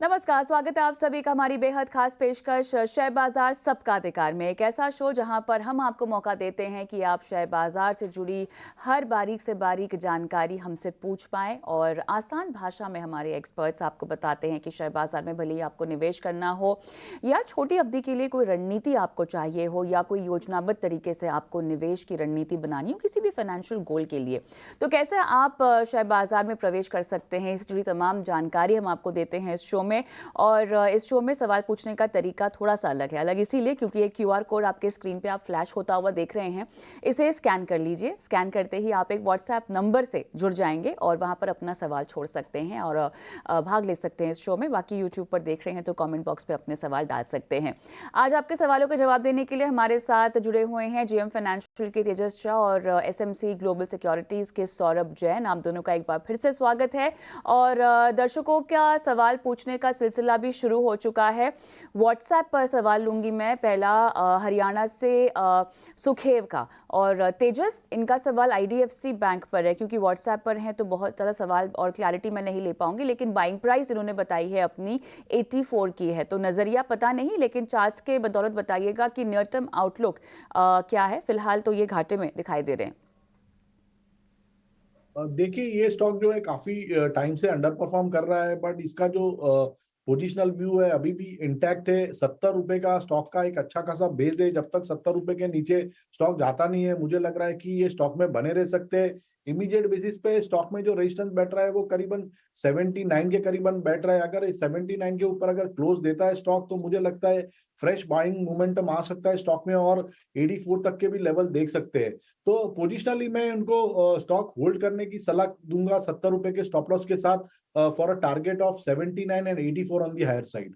नमस्कार, स्वागत है आप सभी का हमारी बेहद खास पेशकश शेयर बाजार सबका अधिकार में। एक ऐसा शो जहां पर हम आपको मौका देते हैं कि आप शेयर बाजार से जुड़ी हर बारीक से बारीक जानकारी हमसे पूछ पाएं और आसान भाषा में हमारे एक्सपर्ट्स आपको बताते हैं कि शेयर बाजार में भले ही आपको निवेश करना हो या छोटी अवधि के लिए कोई रणनीति आपको चाहिए हो या कोई योजनाबद्ध तरीके से आपको निवेश की रणनीति बनानी हो किसी भी फाइनेंशियल गोल के लिए, तो कैसे आप शेयर बाजार में प्रवेश कर सकते हैं, इससे जुड़ी तमाम जानकारी हम आपको देते हैं इस शो में। और इस शो में सवाल पूछने का तरीका थोड़ा सा अलग है, अलग इसीलिए क्योंकि एक क्यूआर कोड आपके स्क्रीन पे आप फ्लैश होता हुआ देख रहे हैं, इसे स्कैन कर लीजिए। स्कैन करते ही आप एक व्हाट्सएप नंबर से जुड़ जाएंगे और वहां पर अपना सवाल छोड़ सकते हैं और भाग ले सकते हैं इस शो में। बाकी यूट्यूब पर देख रहे हैं तो कमेंट बॉक्स पे अपने सवाल डाल सकते हैं। आज आपके सवालों के जवाब देने के लिए हमारे साथ जुड़े हुए हैं जीएम फाइनेंशियल के तेजस शाह और एसएमसी ग्लोबल सिक्योरिटीज के सौरभ जैन। आप दोनों का एक बार फिर से स्वागत है। और दर्शकों का सवाल पूछने का सिलसिला भी शुरू हो चुका है। व्हाट्सएप पर सवाल लूंगी मैं। पहला हरियाणा से सुखेव का, और तेजस इनका सवाल आईडीएफसी बैंक पर है। क्योंकि व्हाट्सएप पर हैं तो बहुत ज़्यादा सवाल और क्लैरिटी मैं नहीं ले पाऊंगी, लेकिन बाइंग प्राइस इन्होंने बताई है अपनी 84 की है। तो नज़रिया पता नहीं, लेकिन चार्ट्स के बदौलत बताइएगा कि नियर टर्म आउटलुक क्या है। फिलहाल तो ये घाटे में दिखाई दे रहे हैं। देखिए, ये स्टॉक जो है काफी टाइम से अंडर परफॉर्म कर रहा है, बट इसका जो पोजिशनल व्यू है अभी भी इंटैक्ट है। 70 रुपए का स्टॉक का एक अच्छा खासा बेस है। जब तक 70 रुपए के नीचे स्टॉक जाता नहीं है, मुझे लग रहा है कि ये स्टॉक में बने रह सकते हैं। इमीडिएट बेसिस पे स्टॉक में जो रेजिस्टेंस बैठ रहा है वो करीबन 79 के करीबन बैठ रहा है। अगर इस 79 के ऊपर अगर क्लोज देता है स्टॉक, तो मुझे लगता है फ्रेश बाइंग मोमेंटम आ सकता है स्टॉक में और 84 तक के भी लेवल देख सकते हैं। तो पोजिशनली मैं उनको स्टॉक होल्ड करने की सलाह दूंगा 70 रुपए के स्टॉप लॉस के साथ, for a target of 79 and 84 on the higher side.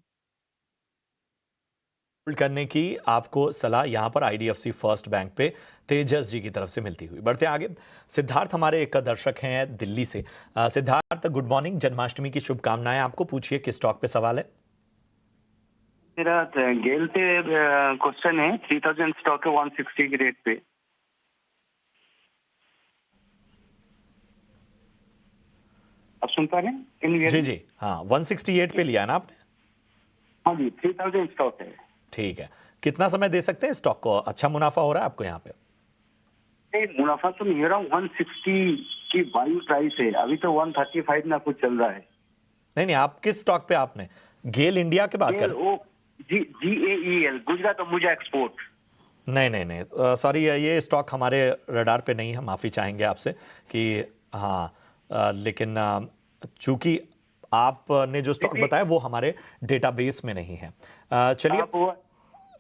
Hold करने की आपको सलाह यहां पर आईडीएफसी फर्स्ट बैंक पे तेजस जी की तरफ से मिलती हुई। बढ़ते आगे, सिद्धार्थ हमारे एक दर्शक हैं दिल्ली से। सिद्धार्थ, गुड मॉर्निंग, जन्माष्टमी की शुभकामनाएं आपको। पूछिए किस स्टॉक पे सवाल है। मेरा गेल पे क्वेश्चन है। 3000 स्टॉक है 160 की रेट पे। आप सुन पा रहे हैं? जी जी, हाँ, 168 पे लिया है ना आपने? हाँ जी, 3000 स्टॉक है। ठीक है, कितना समय दे सकते हैं स्टॉक को? अच्छा मुनाफा हो रहा है आपको यहाँ पे? नहीं, मुनाफा तो नहीं हो रहा। 160 की बाइंग प्राइस है, अभी तो 135 ना कुछ चल रहा है। नहीं नहीं, आप किस स्टॉक पे आपने? गेल इंडिया की बात कर? GAEL, Gujarat Ambuja export. नहीं नहीं नहीं, सॉरी, ये स्टॉक हमारे रडार पे नहीं है, माफ़ी चाहेंगे आपसे कि हाँ, लेकिन चूंकि आपने जो स्टॉक बताया वो हमारे डेटाबेस में नहीं है। चलिए,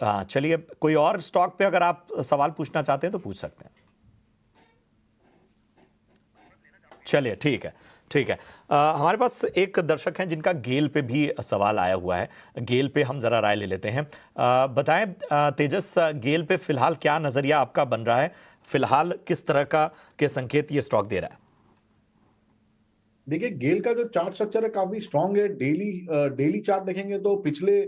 हाँ चलिए, कोई और स्टॉक पे अगर आप सवाल पूछना चाहते हैं तो पूछ सकते हैं। चलिए, ठीक है ठीक है। हमारे पास एक दर्शक हैं जिनका गेल पे भी सवाल आया हुआ है। गेल पे हम जरा राय ले लेते हैं। बताएं तेजस, गेल पे फिलहाल क्या नजरिया आपका बन रहा है? फिलहाल किस तरह का के संकेत ये स्टॉक दे रहा है? देखिए, गेल का जो चार्ट स्ट्रक्चर है काफी स्ट्रांग है। डेली चार्ट देखेंगे तो पिछले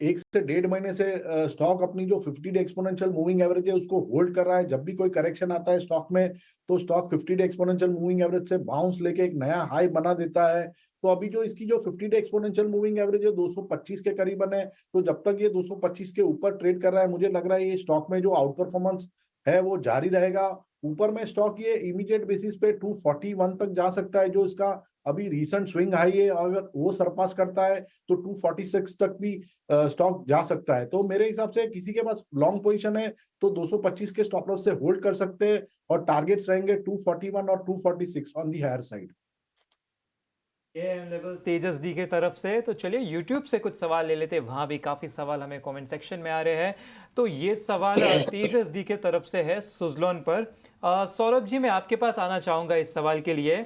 1 से 1.5 महीने से स्टॉक अपनी जो 50 डे एक्सपोनेंशियल मूविंग एवरेज है उसको होल्ड कर रहा है। जब भी कोई करेक्शन आता है स्टॉक में, तो stock 50 day exponential moving average से बाउंस लेके एक नया हाई बना देता है। तो अभी जो इसकी जो 50 डे एक्सपोनेंशियल मूविंग एवरेज है 225 के करीबन है। तो जब तक ये 225 के ऊपर ट्रेड कर रहा है, मुझे लग रहा है ये स्टॉक में जो आउट परफॉर्मेंस है वो जारी रहेगा। ऊपर में स्टॉक ये इमीडिएट बेसिस पे 241 तक जा सकता है, जो इसका अभी रीसेंट स्विंग हाई है। अगर वो सरपास करता है तो 246 तक भी स्टॉक जा सकता है। तो मेरे हिसाब से किसी के पास लॉन्ग पोजीशन है तो 225 के स्टॉप लॉस से होल्ड कर सकते हैं और टारगेट्स रहेंगे 241 और 246 ऑन दी हायर साइड। ये लेवल तेजस डी के तरफ से। तो चलिए यूट्यूब से कुछ सवाल ले लेते हैं, वहाँ भी काफ़ी सवाल हमें कमेंट सेक्शन में आ रहे हैं। तो ये सवाल तेजस डी के तरफ से है सुजलॉन पर। सौरभ जी, मैं आपके पास आना चाहूँगा इस सवाल के लिए।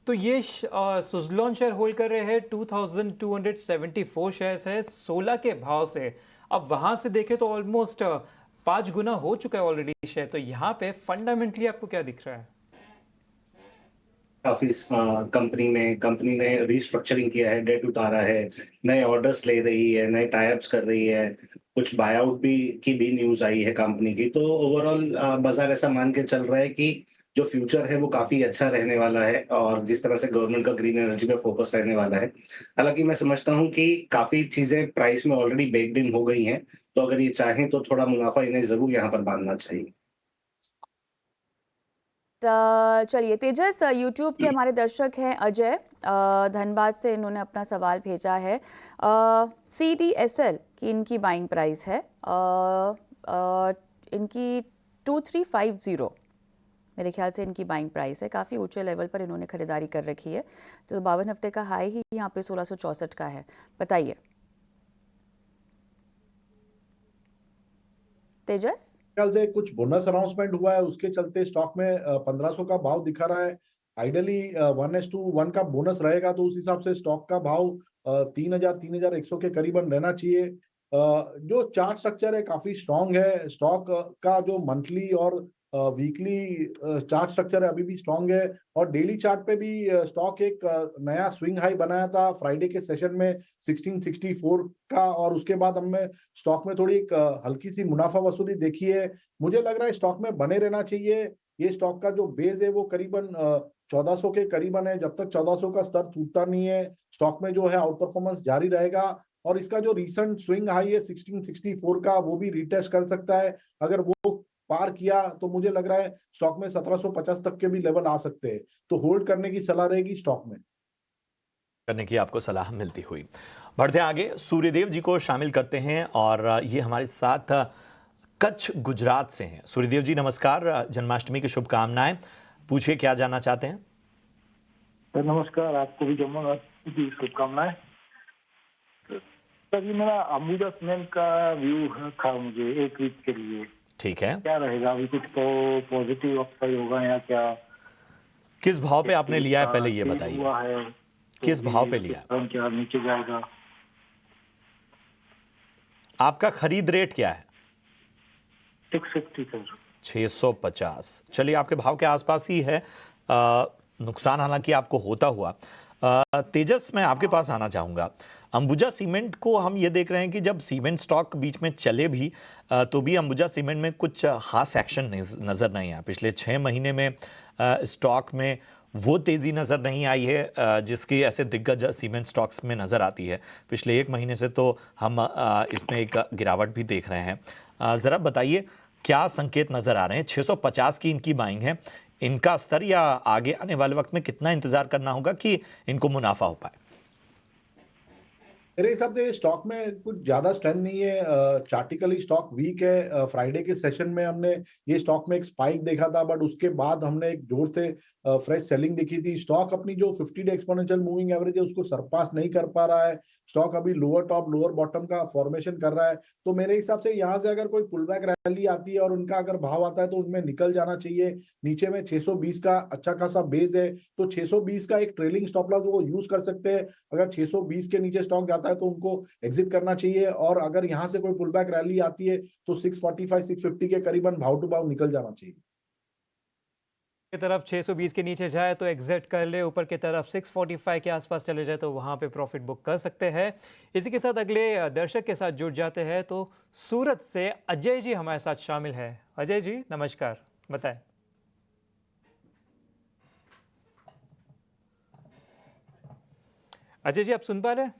तो ये सुजलॉन शेयर होल्ड कर रहे हैं 2274 शेयर्स है 16 के भाव से। अब वहाँ से देखें तो ऑलमोस्ट 5 गुना हो चुका है ऑलरेडी शेयर। तो यहाँ पे फंडामेंटली आपको क्या दिख रहा है? काफी कंपनी ने रीस्ट्रक्चरिंग किया है, डेट उतारा है, नए ऑर्डर्स ले रही है, नए टाइप्स कर रही है, कुछ बायआउट भी की भी न्यूज आई है कंपनी की। तो ओवरऑल बाजार ऐसा मान के चल रहा है कि जो फ्यूचर है वो काफी अच्छा रहने वाला है और जिस तरह से गवर्नमेंट का ग्रीन एनर्जी पे फोकस रहने वाला है। हालांकि मैं समझता हूँ कि काफी चीजें प्राइस में ऑलरेडी बेक्ड इन हो गई हैं, तो अगर ये चाहें तो थोड़ा मुनाफा इन्हें जरूर यहाँ पर बांधना चाहिए। चलिए तेजस, यूट्यूब के हमारे दर्शक हैं अजय, धनबाद से इन्होंने अपना सवाल भेजा है। CDSL की इनकी बाइंग प्राइस है इनकी 2350, मेरे ख्याल से इनकी बाइंग प्राइस है। काफ़ी ऊंचे लेवल पर इन्होंने खरीदारी कर रखी है, तो 52 हफ्ते का हाई ही यहाँ पे 1664 का है। बताइए तेजस। ख्याल से कुछ बोनस अनाउंसमेंट हुआ है, उसके चलते स्टॉक में 1500 का भाव दिखा रहा है। आइडियली 1:1 का बोनस रहेगा तो उस हिसाब से स्टॉक का भाव 3100 के करीबन रहना चाहिए। जो चार्ट स्ट्रक्चर है काफी स्ट्रांग है, स्टॉक का जो मंथली और वीकली चार्ट स्ट्रक्चर है अभी भी स्ट्रांग है, और डेली चार्ट पे भी स्टॉक एक नया स्विंग हाई बनाया था फ्राइडे के सेशन में 1664 का, और उसके बाद हमने स्टॉक में थोड़ी एक हल्की सी मुनाफा वसूली देखी है। मुझे लग रहा है स्टॉक में बने रहना चाहिए। ये स्टॉक का जो बेस है वो करीबन 1400 के करीबन है। जब तक 1400 का स्तर टूटता नहीं है, स्टॉक में जो है आउट परफॉर्मेंस जारी रहेगा। और इसका जो रिसेंट स्विंग हाई है 1664 का, वो भी रिटेस्ट कर सकता है। अगर वो पार किया तो मुझे लग रहा है स्टॉक में 1750 तक के भी लेवल आ सकते हैं, तो होल्ड करने की सलाह रहेगी स्टॉक में। करने की आपको सलाह मिलती हुई। बढ़ते आगे, सूर्यदेव जी को शामिल करते हैं और ये हमारे साथ कच्छ गुजरात से हैं। सूर्यदेव जी नमस्कार, जन्माष्टमी की शुभकामनाएं। पूछिए क्या जानना चाहते हैं। सर नमस्कार, आपको भी जन्माष्टमी की शुभकामनाएं। सर ये मेरा अंबुजा सीमेंट का व्यू था मुझे एक वीक के लिए। ठीक है, क्या रहेगा अभी, कुछ तो पॉजिटिव अपसाइड होगा या क्या? किस भाव पे आपने लिया है पहले ये बताइए। हुआ है किस भाव पे लिया? क्या नीचे जाएगा? आपका खरीद रेट क्या है? 650 सर। 650। चलिए आपके भाव के आसपास ही है। नुकसान हालांकि आपको होता हुआ। तेजस, मैं आपके पास आना चाहूँगा। अंबुजा सीमेंट को हम ये देख रहे हैं कि जब सीमेंट स्टॉक बीच में चले भी तो भी अंबुजा सीमेंट में कुछ खास एक्शन नज़र नहीं आया। पिछले 6 महीने में स्टॉक में वो तेज़ी नज़र नहीं आई है जिसकी ऐसे दिग्गज सीमेंट स्टॉक्स में नज़र आती है। पिछले 1 महीने से तो हम इसमें एक गिरावट भी देख रहे हैं। ज़रा बताइए क्या संकेत नज़र आ रहे हैं? 650 की इनकी बाइंग है, इनका स्तर, या आगे आने वाले वक्त में कितना इंतजार करना होगा कि इनको मुनाफा हो पाए? मेरे हिसाब से स्टॉक में कुछ ज्यादा स्ट्रेंथ नहीं है। चार्टिकली स्टॉक वीक है। फ्राइडे के सेशन में हमने ये स्टॉक में एक स्पाइक देखा था, बट उसके बाद हमने एक जोर से फ्रेश सेलिंग देखी थी। स्टॉक अपनी जो 50 डे एक्सपोनेंशियल मूविंग एवरेज है उसको सरपास नहीं कर पा रहा है। स्टॉक अभी लोअर टॉप लोअर बॉटम का फॉर्मेशन कर रहा है। तो मेरे हिसाब से यहाँ से अगर कोई पुल बैक रैली आती है और उनका अगर भाव आता है तो उनमें निकल जाना चाहिए। नीचे में 620 का अच्छा खासा बेस है, तो 620 का एक ट्रेलिंग स्टॉप लॉस वो यूज कर सकते हैं। अगर 620 के नीचे स्टॉक जाता है तो उनको एग्जिट करना चाहिए, और अगर यहां से कोई पुल बैक रैली आती है तो 645 650 के करीबन भाव टू भाव निकल जाना चाहिए। की तरफ 620 के नीचे जाए तो एग्जिट कर ले, ऊपर की तरफ 645 के आसपास चले जाए तो वहां पे प्रॉफिट बुक कर सकते हैं। इसी के साथ अगले दर्शक के साथ जुड़ जाते हैं। तो सूरत से अजय जी हमारे साथ शामिल है। अजय जी नमस्कार, बताएं। अजय जी आप सुन पा रहे हैं?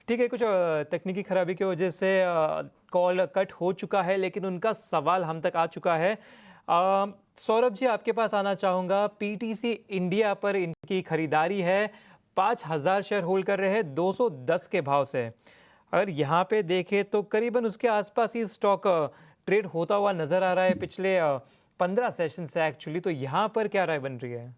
ठीक है, कुछ तकनीकी खराबी की वजह से कॉल कट हो चुका है, लेकिन उनका सवाल हम तक आ चुका है। सौरभ जी आपके पास आना चाहूँगा। पीटीसी इंडिया पर इनकी खरीदारी है, 5000 शेयर होल्ड कर रहे हैं 210 के भाव से। अगर यहाँ पे देखें तो करीबन उसके आसपास ही स्टॉक ट्रेड होता हुआ नज़र आ रहा है पिछले 15 सेशन से एक्चुअली। तो यहाँ पर क्या राय बन रही है?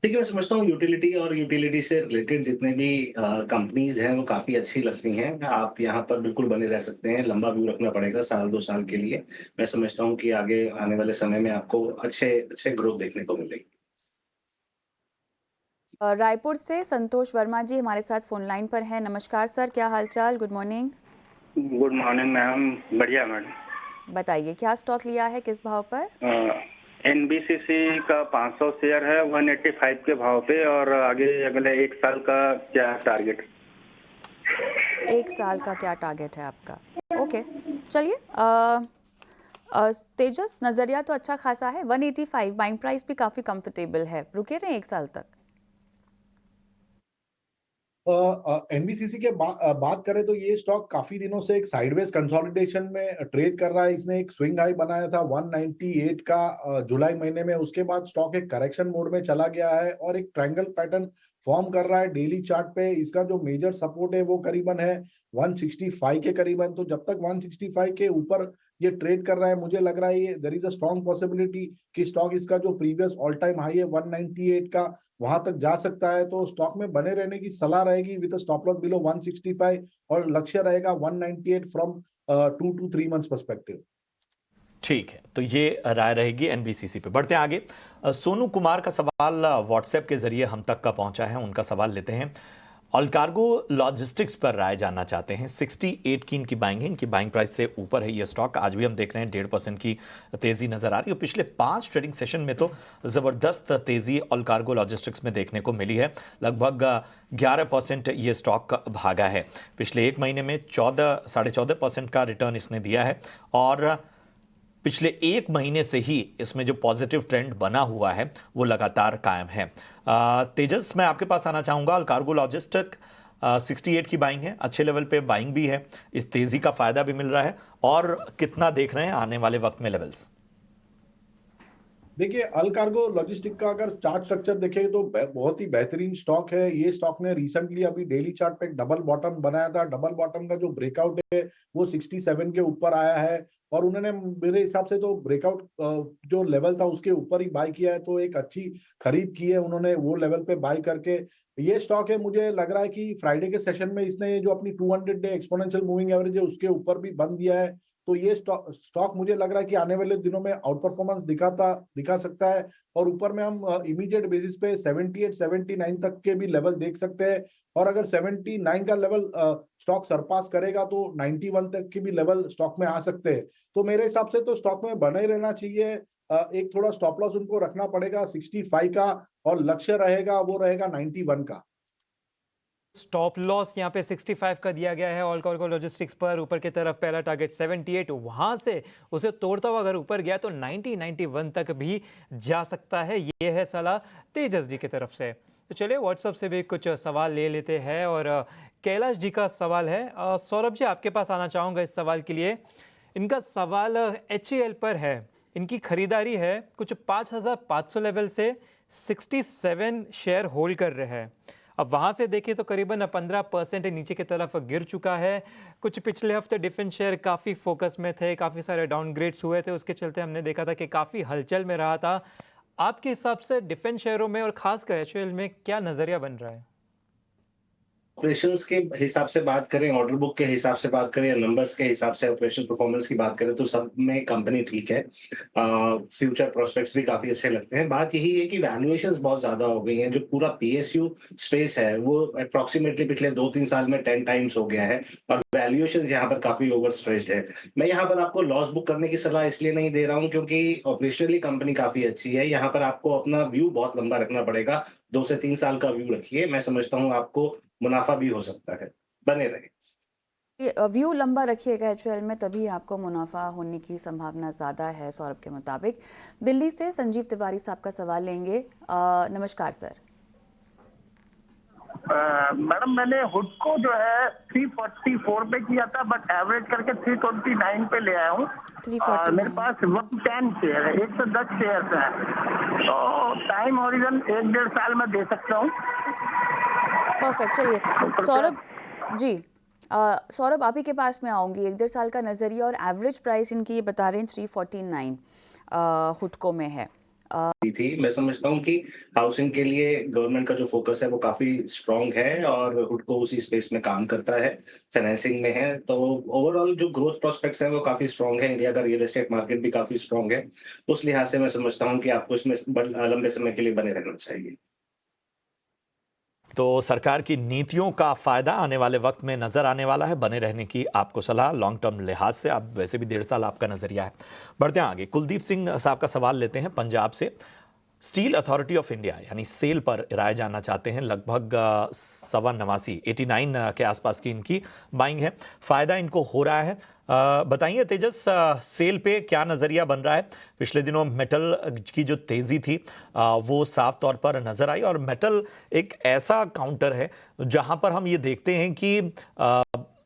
देखिए, मैं समझता हूँ यूटिलिटी और यूटिलिटी से रिलेटेड जितने भी कंपनीज हैं वो काफी अच्छी लगती हैं। आप यहाँ पर बिल्कुल बने रह सकते हैं। लंबा व्यू रखना पड़ेगा 1-2 साल के लिए। मैं समझता हूँ कि आगे आने वाले समय में आपको अच्छे ग्रोथ देखने को मिलेगी। रायपुर से संतोष वर्मा जी हमारे साथ फोन लाइन पर हैं। नमस्कार सर, क्या हालचाल? Good morning. Good morning ma'am, बढ़िया मैडम। बताइए क्या स्टॉक लिया है, किस भाव पर? एनबीसीसी का 500 शेयर है 185 के भाव पे, और आगे अगले 1 साल का क्या टारगेट? 1 साल का क्या टारगेट है आपका? ओके, चलिए तेजस, नजरिया तो अच्छा खासा है, 185 बाइंग प्राइस भी काफी कंफर्टेबल है, रुके रहे 1 साल तक। एनबीसीसी के बात करें तो ये स्टॉक काफी दिनों से एक साइडवेज कंसोलिडेशन में ट्रेड कर रहा है। इसने एक स्विंग हाई बनाया था 198 का जुलाई महीने में, उसके बाद स्टॉक एक करेक्शन मोड में चला गया है और एक ट्रायंगल पैटर्न फॉर्म कर रहा है डेली चार्ट पे। इसका जो मेजर सपोर्ट है वो करीबन है 165 के करीबन। तो जब तक 165 के ऊपर ये ट्रेड कर रहा है, मुझे लग रहा है ये there is a strong possibility कि स्टॉक इसका जो प्रीवियस ऑल टाइम हाई है 198 का वहां तक जा सकता है। तो स्टॉक में बने रहने की सलाह रहेगी विद स्टॉप लॉस बिलो 165 और लक्ष्य रहेगा 198 फ्रॉम 2 to 3 मंथ्स पर्सपेक्टिव। ठीक है, तो ये राय रहेगी एनबीसीसी पे। बढ़ते हैं आगे। सोनू कुमार का सवाल व्हाट्सएप के जरिए हम तक का पहुंचा है, उनका सवाल लेते हैं। ऑलकार्गो लॉजिस्टिक्स पर राय जानना चाहते हैं। 68 की इनकी बाइंग है, इनकी बाइंग प्राइस से ऊपर है ये स्टॉक। आज भी हम देख रहे हैं 1.5% की तेजी नजर आ रही है। पिछले 5 ट्रेडिंग सेशन में तो जबरदस्त तेजी ऑलकार्गो लॉजिस्टिक्स में देखने को मिली है। लगभग 11% ये स्टॉक भागा है। पिछले 1 महीने में 14.5% का रिटर्न इसने दिया है और पिछले 1 महीने से ही इसमें जो पॉजिटिव ट्रेंड बना हुआ है वो लगातार कायम है। तेजस, मैं आपके पास आना चाहूंगा। ऑलकार्गो लॉजिस्टिक 68 की बाइंग है, अच्छे लेवल पे बाइंग भी है, इस तेजी का फायदा भी मिल रहा है, और कितना देख रहे हैं आने वाले वक्त में लेवल्स? देखिए, अल्कार्गो लॉजिस्टिक का अगर चार्ट स्ट्रक्चर देखें तो बहुत ही बेहतरीन स्टॉक है। ये स्टॉक ने रिसेंटली अभी डेली चार्ट पे एक डबल बॉटम बनाया था। डबल बॉटम का जो ब्रेकआउट है वो 67 के ऊपर आया है और उन्होंने मेरे हिसाब से तो ब्रेकआउट जो लेवल था उसके ऊपर ही बाय किया है। तो एक अच्छी खरीद की है उन्होंने वो लेवल पे बाय करके। ये स्टॉक है, मुझे लग रहा है कि फ्राइडे के सेशन में इसने जो अपनी 200 डे एक्सपोनेंशियल मूविंग एवरेज है उसके ऊपर भी बंद दिया है। तो ये स्टॉक मुझे लग रहा है कि आने वाले दिनों में आउट परफॉर्मेंस दिखा सकता है और ऊपर में हम इमीडिएट बेसिस पे 78 79 तक के भी लेवल देख सकते हैं। और अगर 79 का लेवल स्टॉक सरपास करेगा तो 91 तक के भी लेवल स्टॉक में आ सकते हैं। तो मेरे हिसाब से तो स्टॉक में बना ही रहना चाहिए। एक थोड़ा स्टॉप लॉस उनको रखना पड़ेगा 65 का और लक्ष्य रहेगा वो रहेगा 91 का। स्टॉप लॉस यहाँ पे 65 का दिया गया है ऑलकार्गो लॉजिस्टिक्स पर। ऊपर की तरफ पहला टारगेट 78, वहां से उसे तोड़ता हुआ अगर ऊपर गया तो 91 तक भी जा सकता है। ये है सलाह तेजस जी की तरफ से। तो चलिए व्हाट्सएप से भी कुछ सवाल ले लेते हैं और कैलाश जी का सवाल है। सौरभ जी, आपके पास आना चाहूँगा इस सवाल के लिए। इनका सवाल HAL पर है। इनकी खरीदारी है कुछ 5,500 लेवल से 67 शेयर होल्ड कर रहे हैं। अब वहां से देखें तो करीबन 15% नीचे की तरफ गिर चुका है। कुछ पिछले हफ्ते डिफेंस शेयर काफ़ी फोकस में थे, काफ़ी सारे डाउनग्रेड्स हुए थे, उसके चलते हमने देखा था कि काफ़ी हलचल में रहा था। आपके हिसाब से डिफेंस शेयरों में और खासकर HAL में क्या नज़रिया बन रहा है? ऑपरेशंस के हिसाब से बात करें, ऑर्डर बुक के हिसाब से बात करें या नंबर्स के हिसाब से ऑपरेशन परफॉर्मेंस की बात करें तो सब में कंपनी ठीक है। फ्यूचर प्रोस्पेक्ट्स भी काफी अच्छे लगते हैं। बात यही है कि वैल्यूएशंस बहुत ज्यादा हो गई हैं। जो पूरा PSU स्पेस है वो अप्रोक्सीमेटली पिछले 2-3 साल में 10 टाइम्स हो गया है और वैल्यूएशंस यहाँ पर काफी ओवर स्ट्रेच्ड है। मैं यहाँ पर आपको लॉस बुक करने की सलाह इसलिए नहीं दे रहा हूँ क्योंकि ऑपरेशनली कंपनी काफी अच्छी है। यहाँ पर आपको अपना व्यू बहुत लंबा रखना पड़ेगा। 2 से 3 साल का व्यू रखिए, मैं समझता हूँ आपको मुनाफा भी हो सकता है। बने रहे। व्यू लंबा रखिएगा HAL में, तभी आपको मुनाफा होने की संभावना ज़्यादा है सौरभ के मुताबिक। दिल्ली से संजीव तिवारी साहब का सवाल लेंगे। नमस्कार सर। मैडम, मैंने हुड को जो है 344 पे किया था बट एवरेज करके 329 पे ले आया हूँ। 349 मेरे पास 110 शेयर है, 110 शेयर है। तो टाइम हॉरिजन 1-1.5 साल में दे सकता हूँ। परफेक्ट। चलिए सौरभ जी, सौरभ आप ही के पास में आऊँगी। 1-1.5 साल का नज़रिया और एवरेज प्राइस इनकी ये बता रहे हैं 349 हुडको में है। थी मैं समझता हूँ कि हाउसिंग के लिए गवर्नमेंट का जो फोकस है वो काफी स्ट्रांग है और हुडको उसी स्पेस में काम करता है, फाइनेंसिंग में है। तो ओवरऑल जो ग्रोथ प्रोस्पेक्ट्स है वो काफी स्ट्रांग है। इंडिया का रियल एस्टेट मार्केट भी काफी स्ट्रांग है। उस लिहाज से मैं समझता हूँ कि आपको इसमें लंबे समय के लिए बने रहना चाहिए। तो सरकार की नीतियों का फायदा आने वाले वक्त में नजर आने वाला है। बने रहने की आपको सलाह लॉन्ग टर्म लिहाज से। आप वैसे भी 1.5 साल आपका नजरिया है। बढ़ते हैं आगे। कुलदीप सिंह साहब का सवाल लेते हैं पंजाब से। स्टील अथॉरिटी ऑफ इंडिया यानी सेल पर राय जानना चाहते हैं। लगभग 89 के आसपास की इनकी बाइंग है। फायदा इनको हो रहा है बताइए तेजस, सेल पे क्या नज़रिया बन रहा है? पिछले दिनों मेटल की जो तेज़ी थी वो साफ तौर पर नज़र आई, और मेटल एक ऐसा काउंटर है जहां पर हम ये देखते हैं कि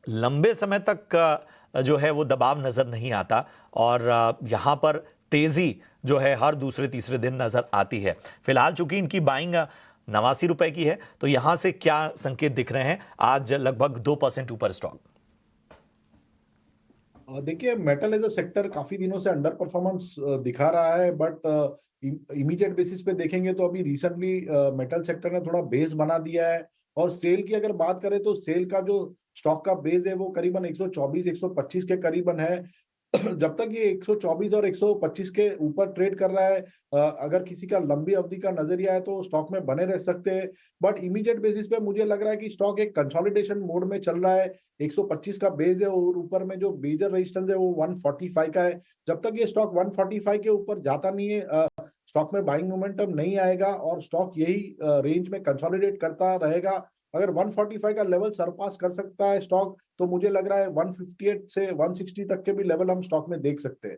लंबे समय तक जो है वो दबाव नज़र नहीं आता, और यहाँ पर तेज़ी जो है हर दूसरे तीसरे दिन नज़र आती है। फिलहाल चूंकि इनकी बाइंग 89 रुपए की है, तो यहाँ से क्या संकेत दिख रहे हैं? आज लगभग 2% ऊपर स्टॉक। देखिए, मेटल एज अ सेक्टर काफी दिनों से अंडर परफॉर्मेंस दिखा रहा है, बट इमीडिएट बेसिस पे देखेंगे तो अभी रिसेंटली मेटल सेक्टर ने थोड़ा बेस बना दिया है। और सेल की अगर बात करें तो सेल का जो स्टॉक का बेस है वो करीबन 124-125 के करीबन है। जब तक ये 124 और 125 के ऊपर ट्रेड कर रहा है, अगर किसी का लंबी अवधि का नजरिया है तो स्टॉक में बने रह सकते हैं। बट इमीडिएट बेसिस पे मुझे लग रहा है कि स्टॉक एक कंसोलिडेशन मोड में चल रहा है। 125 का बेस है और ऊपर में जो मेजर रेजिस्टेंस है वो 145 का है। जब तक ये स्टॉक 145 के ऊपर जाता नहीं है, स्टॉक में बाइंग मोमेंटम नहीं आएगा और स्टॉक यही रेंज में कंसोलिडेट करता रहेगा। अगर 145 का लेवल सरपास कर सकता है स्टॉक, तो मुझे लग रहा है 158 से 160 तक के भी लेवल हम स्टॉक में देख सकते हैं।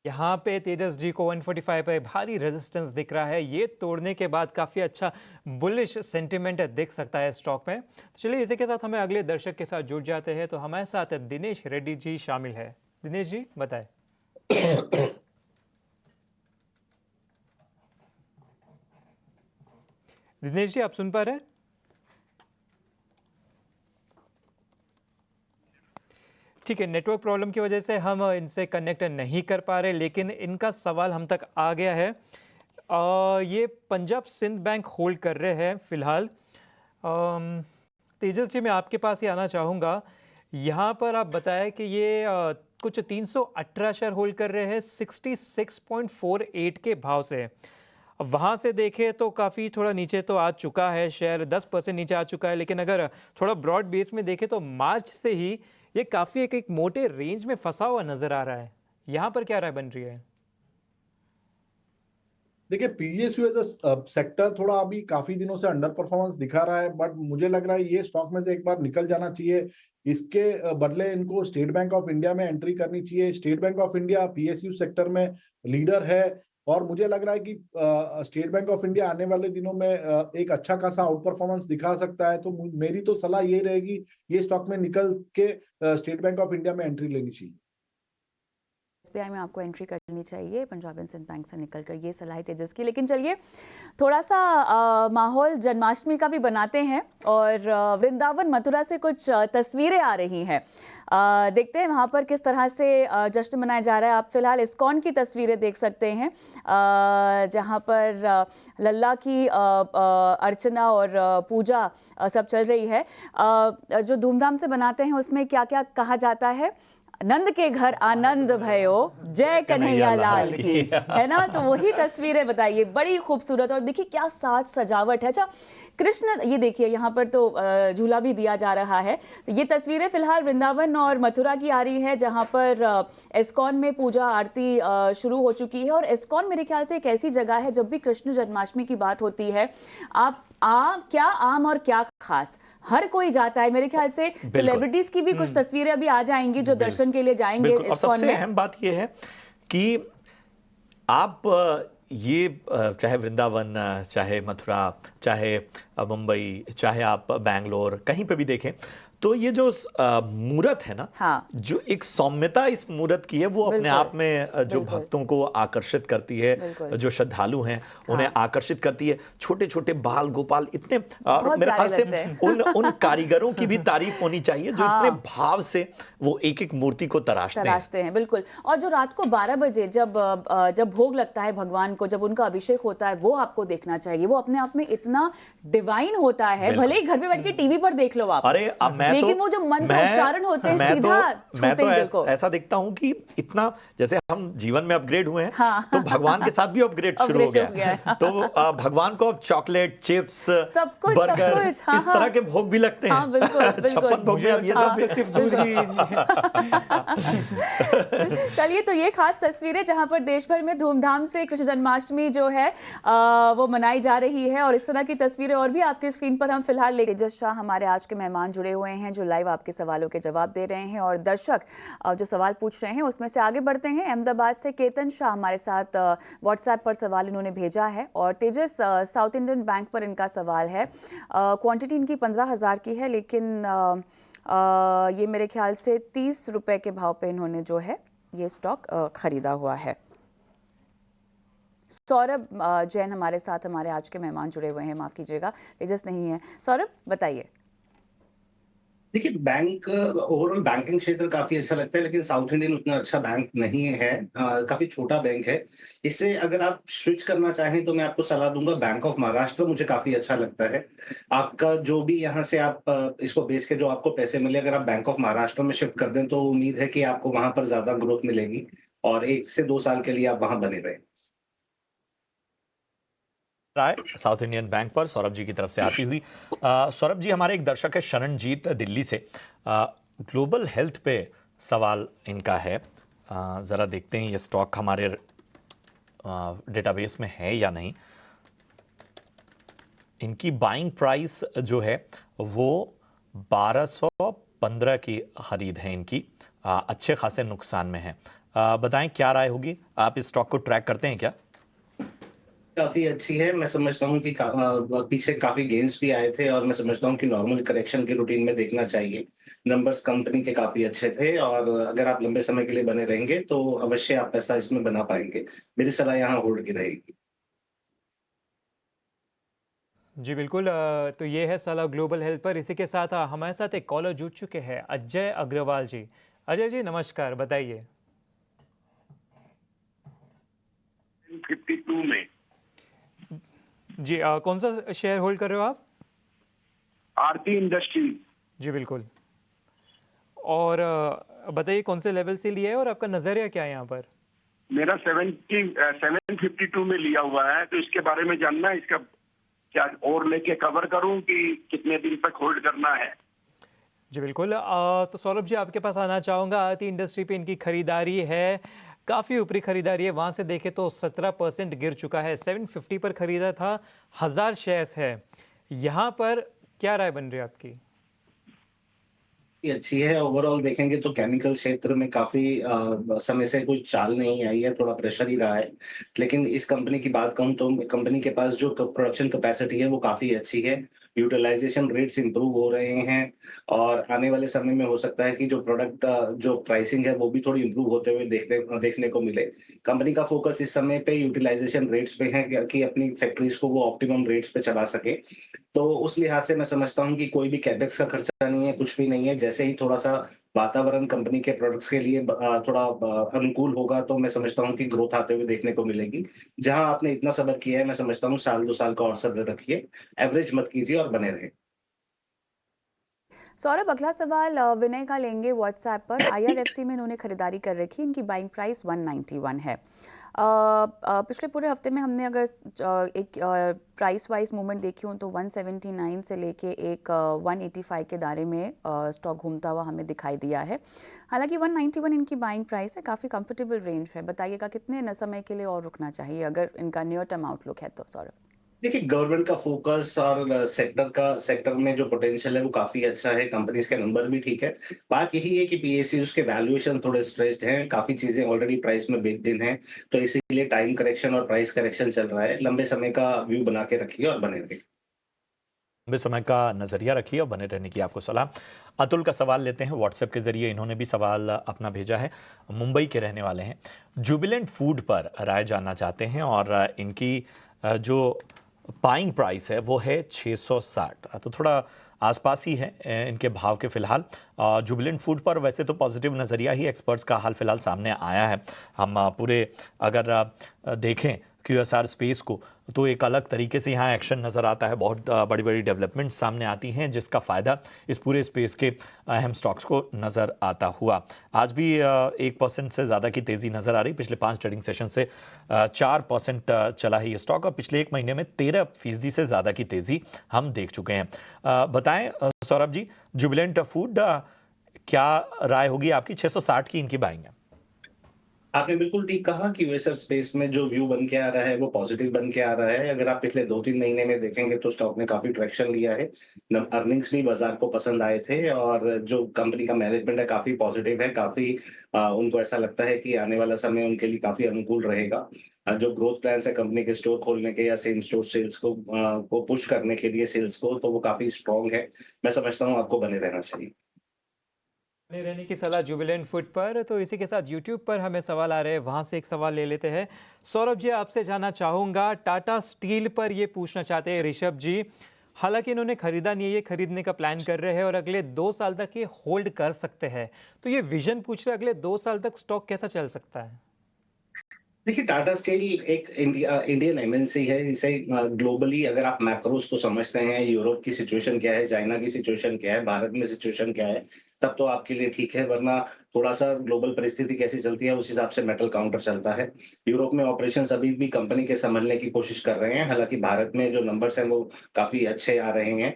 यहाँ पे तेजस जी को 145 पे भारी रेजिस्टेंस दिख रहा है। ये तोड़ने के बाद काफ़ी अच्छा बुलिश सेंटिमेंट दिख सकता है स्टॉक में। तो चलिए इसी के साथ हमें अगले दर्शक के साथ जुड़ जाते हैं। तो हमारे साथ दिनेश रेड्डी जी शामिल है। दिनेश जी बताएं। दिनेश जी आप सुन पा रहे हैं? ठीक है, नेटवर्क प्रॉब्लम की वजह से हम इनसे कनेक्ट नहीं कर पा रहे, लेकिन इनका सवाल हम तक आ गया है। ये पंजाब सिंध बैंक होल्ड कर रहे हैं फिलहाल। तेजस जी मैं आपके पास ही आना चाहूँगा। यहाँ पर आप बताएं कि ये कुछ 318 शेयर होल्ड कर रहे हैं 66.48 के भाव से। अब वहाँ से देखें तो काफ़ी थोड़ा नीचे तो आ चुका है, शेयर 10% नीचे आ चुका है। लेकिन अगर थोड़ा ब्रॉड बेस में देखें तो मार्च से ही ये काफ़ी एक मोटे रेंज में फंसा हुआ नजर आ रहा है। यहाँ पर क्या राय बन रही है? देखिए, पीएसयू एज अ सेक्टर थोड़ा अभी काफी दिनों से अंडर परफॉर्मेंस दिखा रहा है, बट मुझे लग रहा है ये स्टॉक में से एक बार निकल जाना चाहिए। इसके बदले इनको स्टेट बैंक ऑफ इंडिया में एंट्री करनी चाहिए। State bank of India PSU sector में लीडर है, और मुझे लग रहा है कि स्टेट बैंक ऑफ इंडिया आने वाले दिनों में एक अच्छा खासा आउट परफॉर्मेंस दिखा सकता है। तो मेरी तो सलाह ये रहेगी, ये स्टॉक में निकल के स्टेट बैंक ऑफ इंडिया में एंट्री लेनी चाहिए। एसबीआई में आपको एंट्री करनी चाहिए पंजाब एंड सिंध बैंक से निकलकर, ये सलाह है तेजस की। लेकिन चलिए थोड़ा सा माहौल जन्माष्टमी का भी बनाते हैं, और वृंदावन मथुरा से कुछ तस्वीरें आ रही हैं। देखते हैं वहाँ पर किस तरह से जश्न मनाया जा रहा है। आप फिलहाल इस्कॉन की तस्वीरें देख सकते हैं, जहाँ पर लल्ला की अर्चना और पूजा सब चल रही है। जो धूमधाम से बनाते हैं उसमें क्या क्या कहा जाता है? नंद के घर आनंद भयो, जय कन्हैया लाल की, है ना? तो वही तस्वीरें बताइए, बड़ी खूबसूरत। और देखिए क्या साज सजावट है। अच्छा कृष्ण, ये देखिए यहाँ पर तो झूला भी दिया जा रहा है। तो ये तस्वीरें फिलहाल वृंदावन और मथुरा की आ रही है, जहाँ पर इस्कॉन में पूजा आरती शुरू हो चुकी है। और इस्कॉन मेरे ख्याल से एक ऐसी जगह है, जब भी कृष्ण जन्माष्टमी की बात होती है, आप क्या आम और क्या खास, हर कोई जाता है। मेरे ख्याल से सेलिब्रिटीज की भी कुछ तस्वीरें अभी आ जाएंगी जो दर्शन के लिए जाएंगे और इस्कॉन सबसे में। अहम बात यह है कि आप ये चाहे वृंदावन, चाहे मथुरा, चाहे मुंबई, चाहे आप बैंगलोर, कहीं पे भी देखें तो ये जो मूर्त है ना, हाँ। जो एक सौम्यता इस मूर्त की है, वो अपने आप में जो भक्तों को आकर्षित करती है, जो श्रद्धालु हैं उन्हें आकर्षित करती है। छोटे छोटे बाल गोपाल इतने, मेरे ख्याल से उन कारीगरों की भी तारीफ होनी चाहिए जो इतने भाव से वो एक एक मूर्ति को तराशते हैं। बिल्कुल। और जो रात को 12 बजे जब भोग लगता है भगवान को, जब उनका अभिषेक होता है, वो आपको देखना चाहिए। वो अपने आप में इतना डिवाइन होता है। भले ही घर पे बैठ के टीवी पर देख लो आप, अरे अब लेकिन वो जो मंत्र उच्चारण होते हैं सीधा छूते हैं दिल को। ऐसा देखता हूं कि इतना जैसे हम जीवन में अपग्रेड हुए हैं, तो भगवान के साथ भी अपग्रेड शुरू हो गया है। तो भगवान को अब चॉकलेट, चिप्स, सब कुछ, बर्गर, इस तरह के भोग भी लगते हैं। बिल्कुल। छप्पन भोग में अब ये सब सिर्फ दूध ही। चलिए, तो ये खास तस्वीरें जहां पर देश भर में धूमधाम से कृष्ण जन्माष्टमी जो है वो मनाई जा रही है। और इस तरह की तस्वीरें और भी आपके स्क्रीन पर हम फिलहाल ले। तेजस शाह हमारे आज के मेहमान जुड़े हुए हैं, जो लाइव आपके सवालों के जवाब दे रहे हैं, और दर्शक जो सवाल पूछ रहे हैं उसमें से आगे बढ़ते हैं। अहमदाबाद से केतन शाह हमारे साथ व्हाट्सएप पर सवाल इन्होंने भेजा है, और तेजस साउथ इंडियन बैंक पर इनका सवाल है। क्वांटिटी इनकी 15,000 की है, लेकिन ये मेरे ख्याल से 30 रुपए के भाव पे इन्होंने जो है ये स्टॉक खरीदा हुआ है। सौरभ जैन हमारे साथ, हमारे आज के मेहमान जुड़े हुए हैं, माफ कीजिएगा तेजस नहीं है। सौरभ बताइए। देखिए, बैंक ओवरऑल बैंकिंग क्षेत्र काफी अच्छा लगता है, लेकिन साउथ इंडियन उतना अच्छा बैंक नहीं है। काफी छोटा बैंक है। इससे अगर आप स्विच करना चाहें तो मैं आपको सलाह दूंगा बैंक ऑफ महाराष्ट्र, मुझे काफी अच्छा लगता है। आपका जो भी यहाँ से आप इसको बेच के जो आपको पैसे मिले, अगर आप बैंक ऑफ महाराष्ट्र में शिफ्ट कर दें तो उम्मीद है कि आपको वहां पर ज्यादा ग्रोथ मिलेगी और 1 से 2 साल के लिए आप वहां बने रहें। राय साउथ इंडियन बैंक पर सौरभ जी की तरफ से आती हुई। सौरभ जी, हमारे एक दर्शक है शरणजीत दिल्ली से, ग्लोबल हेल्थ पे सवाल इनका है। ज़रा देखते हैं ये स्टॉक हमारे डेटाबेस में है या नहीं। इनकी बाइंग प्राइस जो है वो 1215 की खरीद है इनकी, अच्छे खासे नुकसान में है। बताएं क्या राय होगी, आप इस स्टॉक को ट्रैक करते हैं क्या? काफी अच्छी है। मैं समझता हूँ कि पीछे काफी गेन्स भी आए थे और मैं समझता हूँ कि नॉर्मल करेक्शन के रूटीन में देखना चाहिए। नंबर्स कंपनी के काफी अच्छे थे और अगर आप लंबे समय के लिए बने रहेंगे तो अवश्य आप पैसा इसमें बना पाएंगे। मेरी सलाह यहाँ होल्ड की रहेगी। जी बिल्कुल, तो ये है सलाह ग्लोबल हेल्थ पर। इसी के साथ हमारे साथ एक कॉलर जुड़ चुके हैं, अजय अग्रवाल जी। अजय जी नमस्कार, बताइए। 52 में जी कौन सा शेयर होल्ड कर रहे हो आप? आरती इंडस्ट्री। जी बिल्कुल, और बताइए कौन से लेवल से लिया है और आपका नजरिया क्या है यहाँ पर? मेरा 752 में लिया हुआ है, तो इसके बारे में जानना है, इसका क्या और लेके कवर करूं कि कितने दिन तक होल्ड करना है? जी बिल्कुल, तो सौरभ जी आपके पास आना चाहूँगा। आरती इंडस्ट्री पे इनकी खरीदारी है, काफ़ी ऊपरी खरीदारी है। वहाँ से देखें तो 17% गिर चुका है। 750 पर खरीदा था, 1000 शेयर्स है। यहाँ पर क्या राय बन रही है आपकी? अच्छी है। ओवरऑल देखेंगे तो केमिकल क्षेत्र में काफी समय से कोई चाल नहीं आई है, थोड़ा प्रेशर ही रहा है। लेकिन इस कंपनी की बात कहूं तो कंपनी के पास जो प्रोडक्शन कैपेसिटी है वो काफी अच्छी है। यूटिलाइजेशन रेट्स इंप्रूव हो रहे हैं और आने वाले समय में हो सकता है कि जो प्रोडक्ट जो प्राइसिंग है वो भी थोड़ी इंप्रूव होते हुए देखने को मिले। कंपनी का फोकस इस समय पे यूटिलाइजेशन रेट्स पे है कि अपनी फैक्ट्रीज को वो ऑप्टिमम रेट्स पे चला सके। तो उस लिहाज से मैं समझता हूँ कि कोई भी कैपेक्स का खर्चा नहीं है, कुछ भी नहीं है। जैसे ही थोड़ा सा वातावरण कंपनी के प्रोडक्ट्स के लिए थोड़ा अनुकूल होगा तो मैं समझता हूँ कि ग्रोथ आते हुए देखने को मिलेगी। जहां आपने इतना सब्र किया है, मैं समझता हूँ 1-2 साल का और सब्र रखिए, एवरेज मत कीजिए और बने रहे। सौरभ, अगला सवाल विनय का लेंगे व्हाट्सएप पर। IRFC में इन्होंने खरीदारी कर रखी, इनकी बाइंग प्राइस 191 है। पिछले पूरे हफ्ते में हमने अगर एक प्राइस वाइज मूवमेंट देखी हो तो 179 से लेके एक 185 के दायरे में स्टॉक घूमता हुआ हमें दिखाई दिया है। हालांकि 191 इनकी बाइंग प्राइस है, काफ़ी कंफर्टेबल रेंज है। बताइएगा कितने न समय के लिए और रुकना चाहिए अगर इनका नियर टर्म आउटलुक है तो? सौरभ, देखिए, गवर्नमेंट का फोकस और सेक्टर में जो पोटेंशियल है वो काफी अच्छा है। कंपनीज के नंबर भी ठीक है। बात यही है कि पीएसयूज के वैल्यूएशन थोड़े स्ट्रेस्ड हैं, काफी चीजें ऑलरेडी प्राइस में बेक्ड इन हैं, तो इसीलिए टाइम करेक्शन और प्राइस करेक्शन चल रहा है। लंबे समय का व्यू बना के रखिए और बने रहिए। लंबे समय का नजरिया रखिए और बने रहने की आपको सलाह। अतुल का सवाल लेते हैं व्हाट्सएप के जरिए। इन्होंने भी सवाल अपना भेजा है, मुंबई के रहने वाले हैं। जुबिलेंट फूड पर राय जानना चाहते हैं और इनकी जो बाइंग प्राइस है वो है 660, तो थोड़ा आसपास ही है इनके भाव के फिलहाल। जुबिलेंट फूड पर वैसे तो पॉजिटिव नज़रिया ही एक्सपर्ट्स का हाल फिलहाल सामने आया है। हम पूरे अगर देखें QSR स्पेस को तो एक अलग तरीके से यहाँ एक्शन नज़र आता है। बहुत बड़ी बड़ी डेवलपमेंट सामने आती हैं जिसका फ़ायदा इस पूरे स्पेस के अहम स्टॉक्स को नज़र आता हुआ। आज भी 1% से ज़्यादा की तेज़ी नज़र आ रही। पिछले 5 ट्रेडिंग सेशन से 4% चला है ये स्टॉक और पिछले 1 महीने में 13% से ज़्यादा की तेज़ी हम देख चुके हैं। बताएं सौरभ जी, जुबिलेंट फूड क्या राय होगी आपकी? 660 की इनकी बाइंग है। आपने बिल्कुल ठीक कहा कि यूएसआर स्पेस में जो व्यू बन के आ रहा है वो पॉजिटिव बन के आ रहा है। अगर आप पिछले 2-3 महीने में देखेंगे तो स्टॉक ने काफी ट्रैक्शन लिया है। अर्निंग्स भी बाजार को पसंद आए थे और जो कंपनी का मैनेजमेंट है काफी पॉजिटिव है, काफी उनको ऐसा लगता है कि आने वाला समय उनके लिए काफी अनुकूल रहेगा। जो ग्रोथ प्लान्स है कंपनी के स्टोर खोलने के या सेम स्टोर सेल्स को पुश करने के लिए सेल्स को, तो वो काफी स्ट्रांग है। मैं समझता हूँ आपको बने रहना चाहिए। बने रहने की सलाह जुबिलेंट फूड पर। तो इसी के साथ यूट्यूब पर हमें सवाल आ रहे हैं, वहां से एक सवाल ले लेते हैं। सौरभ जी, आपसे जानना चाहूंगा, टाटा स्टील पर ये पूछना चाहते हैं ऋषभ जी। हालांकि इन्होंने खरीदा नहीं है, ये खरीदने का प्लान कर रहे हैं और अगले 2 साल तक ये होल्ड कर सकते हैं। तो ये विजन पूछ रहे हैं, अगले 2 साल तक स्टॉक कैसा चल सकता है? देखिए, टाटा स्टील एक इंडियन एमएनसी है। इसे ग्लोबली अगर आप मैक्रोस को समझते हैं, यूरोप की सिचुएशन क्या है, चाइना की सिचुएशन क्या है, भारत में सिचुएशन क्या है, तब तो आपके लिए ठीक है, वरना थोड़ा-सा ग्लोबल परिस्थिति कैसी चलती है, उस हिसाब से मेटल काउंटर चलता है। यूरोप में ऑपरेशंस अभी भी कंपनी के संभलने की कोशिश कर रहे हैं, हालाँकि भारत में जो नंबर्स हैं, वो काफ़ी अच्छे आ रहे हैं।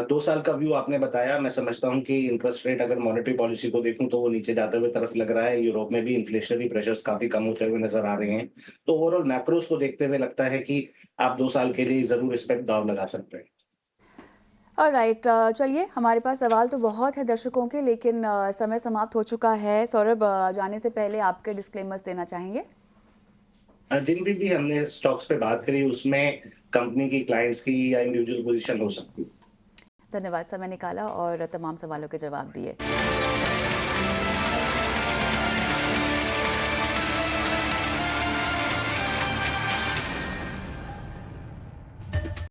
2 साल का व्यू आपने बताया, मैं समझता हूँ कि इंटरेस्ट रेट अगर मॉनेटरी पॉलिसी को देखूँ, तो वो नीचे जाते हुए तरफ लग रहा है। यूरोप में भी इन्फ्लेशनरी प्रेशर्स काफ़ी कम होते हुए नज़र आ रहे हैं। तो ओवरऑल मैक्रोस को देखते हुए लगता है कि आप 2 साल के लिए ज़रूर इस पे दाँव लगा सकते हैं। ऑलराइट, चलिए, हमारे पास सवाल तो बहुत है दर्शकों के, लेकिन समय समाप्त हो चुका है। सौरभ, जाने से पहले आपके डिस्क्लेमर्स देना चाहेंगे? जिन भी हमने स्टॉक्स पे बात करी, उसमें कंपनी की, क्लाइंट्स की या इंडिविजुअल पोजीशन हो सकती है। धन्यवाद, समय निकाला और तमाम सवालों के जवाब दिए।